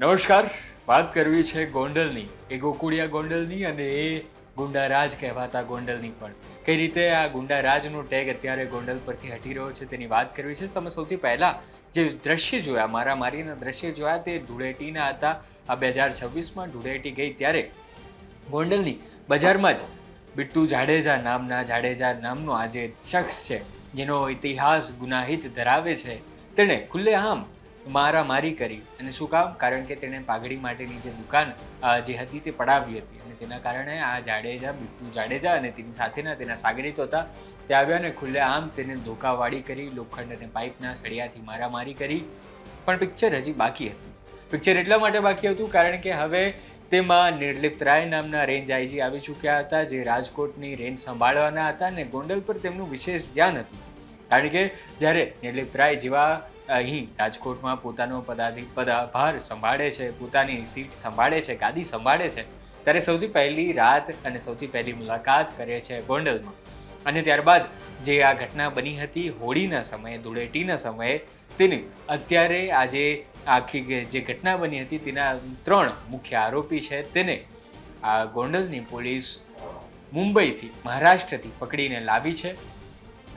નમસ્કાર. વાત કરવી છે ગોંડલની, એ ગોકુળિયા ગોંડલની અને એ ગુંડારાજ કહેવાતા ગોંડલની પણ. કઈ રીતે આ ગુંડારાજનો ટેગ અત્યારે ગોંડલ પરથી હટી રહ્યો છે તેની વાત કરવી છે. તમે સૌથી પહેલા જે દ્રશ્ય જોયા, મારામારીના દ્રશ્ય જોયા, તે ધૂળેટીના હતા. આ 2026માં ધૂળેટી ગઈ ત્યારે ગોંડલની બજારમાં જ બિટ્ટુ જાડેજા નામનો આ જે શખ્સ છે, જેનો ઇતિહાસ ગુનાહિત ધરાવે છે, તેણે ખુલ્લેઆમ મારામારી કરી. અને શું કામ? કારણ કે તેણે પાઘડી માટેની જે દુકાન જે હતી તે પડાવી હતી અને તેના કારણે આ બિટ્ટુ જાડેજા અને તેની સાથેના તેના સાગરીતો હતા તે આવ્યા અને ખુલ્લેઆમ તેને ધોકાવાળી કરી, લોખંડ અને પાઇપના સળિયાથી મારામારી કરી. પણ પિક્ચર હજી બાકી હતું. પિક્ચર એટલા માટે બાકી હતું કારણ કે હવે તેમાં નિર્લિપ્ત રાય નામના રેન્જ આઈજી આવી ચૂક્યા હતા, જે રાજકોટની રેન્જ સંભાળવાના હતા અને ગોંડલ પર તેમનું વિશેષ ધ્યાન હતું. કારણ કે જ્યારે નિર્લિપ્ત રાય જેવા અહીં રાજકોટમાં પોતાનો પદભાર સંભાળે છે, પોતાની સીટ સંભાળે છે, ગાદી સંભાળે છે, ત્યારે સૌથી પહેલી રાત અને સૌથી પહેલી મુલાકાત કરે છે ગોંડલમાં. અને ત્યારબાદ જે આ ઘટના બની હતી હોળીના સમયે, ધૂળેટીના સમયે, તેની અત્યારે આજે આખી જે ઘટના બની હતી તેના 3 મુખ્ય આરોપી છે તેને આ ગોંડલની પોલીસ મુંબઈથી, મહારાષ્ટ્રથી પકડીને લાવી છે.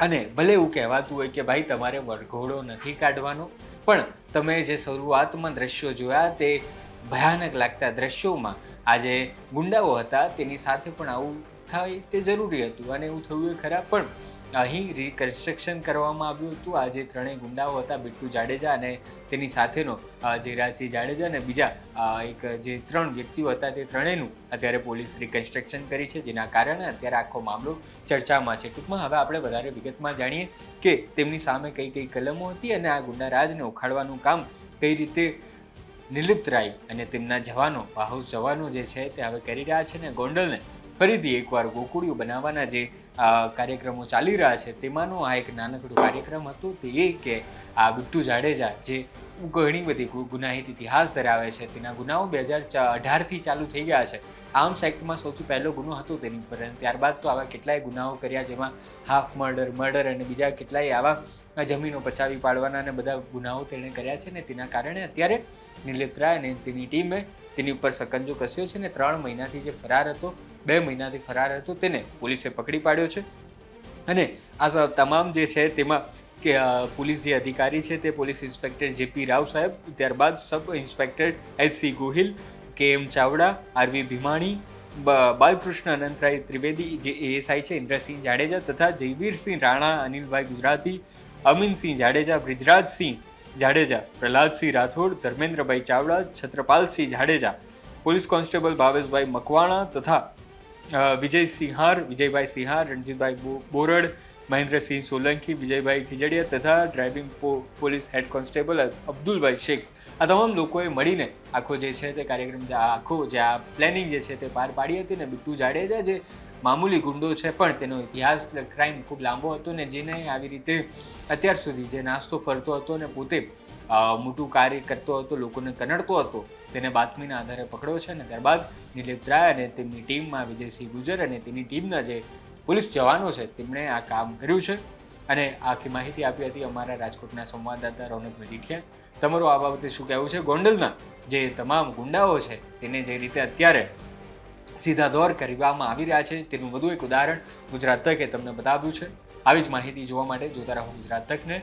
અને ભલે એવું કહેવાતું હોય કે ભાઈ તમારે વરઘોડો નથી કાઢવાનો, પણ તમે જે શરૂઆતમાં દ્રશ્યો જોયા તે ભયાનક લાગતા દ્રશ્યોમાં આ જે ગુંડાઓ હતા તેની સાથે પણ આવું થાય તે જરૂરી હતું અને એવું થયું એ ખરા. પણ અહીં રિકન્સ્ટ્રક્શન કરવામાં આવ્યું હતું. આ જે 3 ગુંડાઓ હતા, બિટ્ટુ જાડેજા અને તેની સાથેનો જયરાજસિંહ જાડેજા અને બીજા એક જે 3 વ્યક્તિઓ હતા, તે ત્રણેયનું અત્યારે પોલીસ રિકન્સ્ટ્રક્શન કરી છે, જેના કારણે અત્યારે આખો મામલો ચર્ચામાં છે. ટૂંકમાં હવે આપણે વધારે વિગતમાં જાણીએ કે તેમની સામે કઈ કઈ કલમો હતી અને આ ગુંડારાજને ઉખાડવાનું કામ કઈ રીતે નિર્લિપ્ત રાય અને તેમના જવાનો, બાહુસ જવાનો જે છે તે હવે કરી રહ્યા છે. ને ગોંડલને ફરીથી એકવાર ગોકુળિયું બનાવવાના જે કાર્યક્રમો ચાલી રહ્યા છે તેમાંનો આ એક નાનકડો કાર્યક્રમ હતો. તે એ કે આ બિટ્ટુ જાડેજા જે ઘણી બધી ગુનાહિત ઇતિહાસ ધરાવે છે, તેના ગુનાઓ 2018થી ચાલુ થઈ ગયા છે. આર્મ્સ એક્ટમાં સૌથી પહેલો ગુનો હતો તેની પર, ત્યારબાદ તો આવા કેટલાય ગુનાઓ કર્યા, જેમાં હાફ મર્ડર અને બીજા કેટલાય આવા જમીનો પચાવી પાડવાના અને બધા ગુનાઓ તેણે કર્યા છે. ને તેના કારણે અત્યારે નિર્લિપ્ત રાય અને તેની ટીમે તેની ઉપર સકંજો કસ્યો છે ને 3 મહિનાથી જે ફરાર હતો, 2 મહિનાથી ફરાર હતો, તેને પોલીસે પકડી પાડ્યો છે. અને આ તમામ જે છે તેમાં કે પોલીસ જે અધિકારી છે તે પોલીસ ઇન્સ્પેક્ટર જેપી રાવ સાહેબ, ત્યારબાદ sub inspector HC Gohil, KM Chavda, RV Bhimani, Balkrishna Anantrai Trivedi જે એએસઆઈ છે, ઇન્દ્રસિંહ જાડેજા તથા જયવીરસિંહ રાણા, અનિલભાઈ ગુજરાતી, અમીનસિંહ જાડેજા, બ્રિજરાજસિંહ જાડેજા, પ્રહલાદસિંહ રાઠોડ, ધર્મેન્દ્રભાઈ ચાવડા, છત્રપાલસિંહ જાડેજા, પોલીસ કોન્સ્ટેબલ ભાવેશભાઈ મકવાણા તથા વિજયભાઈ સિંહાર, રણજીતભાઈ બોરડ, મહેન્દ્રસિંહ સોલંકી, વિજયભાઈ ખીજડીયા તથા driving police head constable Abdulbhai Shaikh, આ તમામ લોકોએ મળીને આખો જે છે તે કાર્યક્રમ, આખો જે આ પ્લેનિંગ જે છે તે પાર પાડી હતી. ને બિટ્ટુ જાડેજા જે મામૂલી ગુંડો છે પણ તેનો ઇતિહાસ ક્રાઇમ ખૂબ લાંબો હતો ને જેને આવી રીતે અત્યાર સુધી જે નાસ્તો ફરતો હતો ને પોતે મોટું કાર્ય કરતો હતો, લોકોને કનડતો હતો, તેને બાતમીના આધારે પકડ્યો છે. અને ત્યારબાદ નિર્લિપ્ત રાય અને તેમની ટીમમાં વિજયસિંહ ગુજર અને તેની ટીમના જે પોલીસ જવાનો છે તેમણે આ કામ કર્યું છે. અને આખી માહિતી આપી હતી અમારા રાજકોટના સંવાદદાતા રોનક મજીઠિયા. તમારું આ બાબતે શું કહેવું છે? ગોંડલના જે તમામ ગુંડાઓ છે તેને જે રીતે અત્યારે સીધા દોર કરવામાં આવી રહ્યા છે તેનું વધુ એક ઉદાહરણ ગુજરાત તકે તમને બતાવ્યું છે. આવી જ માહિતી જોવા માટે જોતા રહો ગુજરાત તકને.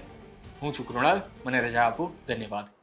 હું છું કૃણાલ, મને રજા આપો. ધન્યવાદ.